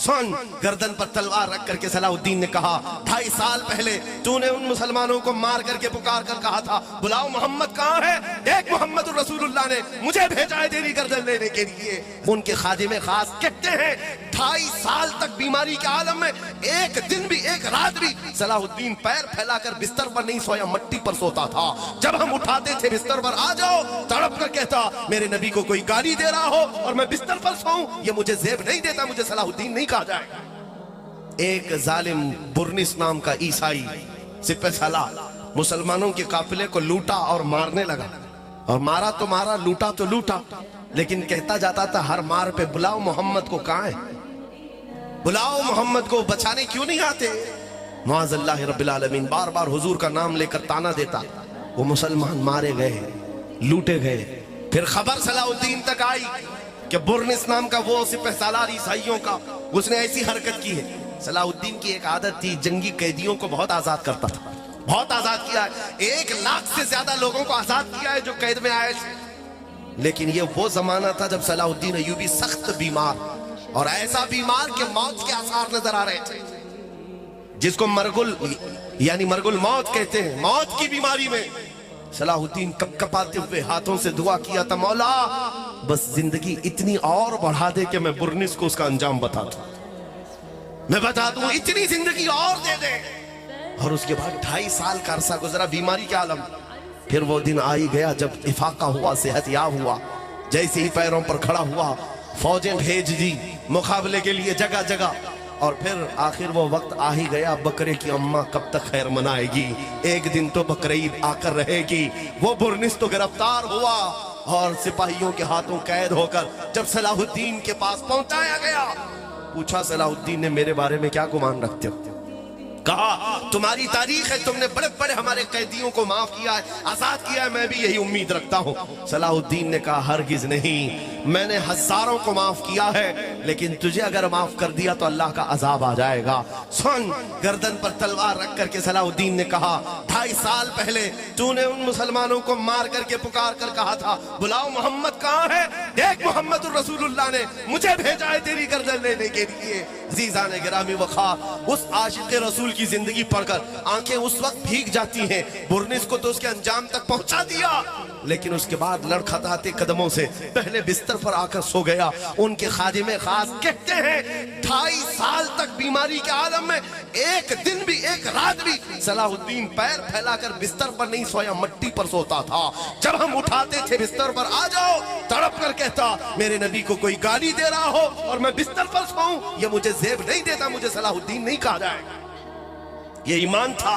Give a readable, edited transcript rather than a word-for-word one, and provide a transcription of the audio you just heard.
سن، گردن پر تلوار رکھ کر کے صلاح الدین نے کہا 2.5 سال پہلے تو نے ان مسلمانوں کو مار کر کے پکار کر کہا تھا بلاؤ محمد کہاں ہے؟ ایک محمد رسول اللہ نے مجھے بھیجا ہے تیری گردن لینے کے لیے۔ ان کے خادم خاص کہتے ہیں 2.5 سال تک بیماری کے عالم میں ایک دن بھی ایک رات بھی صلاح الدین پیر پھیلا کر بستر پر نہیں سویا، مٹی پر سوتا تھا۔ جب ہم اٹھاتے تھے بستر پر آ جاؤ، تڑپ کر کہتا میرے نبی کو کوئی گالی دے رہا ہو اور میں بستر پر سوؤں یہ مجھے زیب نہیں دیتا، مجھے صلاح الدین نہیں کہا جائے گا۔ ایک ظالم برنس نام کا عیسائی سپہ سالار مسلمانوں کے قافلے کو لوٹا اور مارنے لگا، اور مارا تو مارا، لوٹا تو لوٹا، لیکن کہتا جاتا تھا ہر مار پہ بلاؤ محمد کو کہاں ہے، بلاؤ محمد کو، بچانے کیوں نہیں آتے؟ معاذ اللہ رب العالمین بار بار حضور کا نام لے کر تانا دیتا۔ وہ مسلمان مارے گئے، لوٹے گئے۔ پھر خبر صلاح الدین تک آئی کہ برنس نام کا وہ سپہ سالار عیسائیوں کا اس نے ایسی حرکت کی ہے۔ صلاح الدین کی ایک عادت تھی، جنگی قیدیوں کو بہت آزاد کرتا تھا، بہت آزاد کیا ہے، 1 لاکھ سے زیادہ لوگوں کو آزاد کیا ہے جو قید میں آئے تھے۔ لیکن یہ وہ زمانہ تھا جب صلاح الدین ایوبی سخت بیمار، اور ایسا بیمار کہ موت کے آثار نظر آ رہے تھے، جس کو مرگل یعنی مرگل موت کہتے ہیں۔ موت کی بیماری میں صلاح الدین کپ کپاتے ہوئے ہاتھوں سے دعا کیا تھا مولا بس زندگی اتنی اور بڑھا دے کہ میں برنس کو اس کا انجام بتا دوں، میں بتا دوں، اتنی زندگی اور دے دے۔ اور اس کے بعد 2.5 سال کا عرصہ گزرا بیماری کے عالم۔ پھر وہ دن آئی گیا جب افاقہ ہوا، صحت یاب ہوا، جیسے ہی پیروں پر کھڑا ہوا فوجیں بھیج دی مقابلے کے لیے جگہ جگہ، اور پھر آخر وہ وقت آ ہی گیا، بکرے کی اماں کب تک خیر منائے گی، ایک دن تو بقرعید آ کر رہے گی۔ وہ برنس تو گرفتار ہوا اور سپاہیوں کے ہاتھوں قید ہو کر جب صلاح الدین کے پاس پہنچایا گیا، پوچھا صلاح الدین نے میرے بارے میں کیا گمان رکھتے ہو؟ کہا تمہاری تاریخ ہے، تم نے بڑے بڑے ہمارے قیدیوں کو معاف کیا ہے، آزاد کیا ہے، میں بھی یہی امید رکھتا ہوں۔ صلاح الدین نے کہا ہرگز نہیں، میں نے ہزاروں کو معاف کیا ہے، لیکن تجھے اگر معاف کر دیا تو اللہ کا عذاب آ جائے گا۔ سن، گردن پر تلوار رکھ کر کے صلاح الدین نے کہا 2.5 سال پہلے تو نے ان مسلمانوں کو مار کر کے پکار کر کہا تھا بلاؤ محمد کہاں ہے؟ ایک محمد رسول اللہ نے مجھے بھیجا ہے تیری گردن لینے کے لیے۔ عزیزان گرامی وقار، اس عاشق رسول کی زندگی پڑھ کر آنکھیں اس وقت بھیگ جاتی ہیں۔ برنس کو تو اس کے انجام تک پہنچا دیا، لیکن اس کے بعد لڑکھڑاتے قدموں سے پہلے بستر پر آ کر سو گیا۔ ان کے خادم خاص کہتے ہیں 2.5 سال تک بیماری کے عالم میں ایک دن بھی ایک رات بھی صلاح الدین پیر پھیلا کر بستر پر نہیں سویا، مٹی پر سوتا تھا۔ جب ہم اٹھاتے تھے بستر پر آ جاؤ، تڑپ کر کہتا میرے نبی کو کوئی گالی دے رہا ہو اور میں بستر پر سوؤں یہ مجھے زیب نہیں دیتا، مجھے صلاح الدین نہیں کہا جائے گا۔ یہ ایمان تھا۔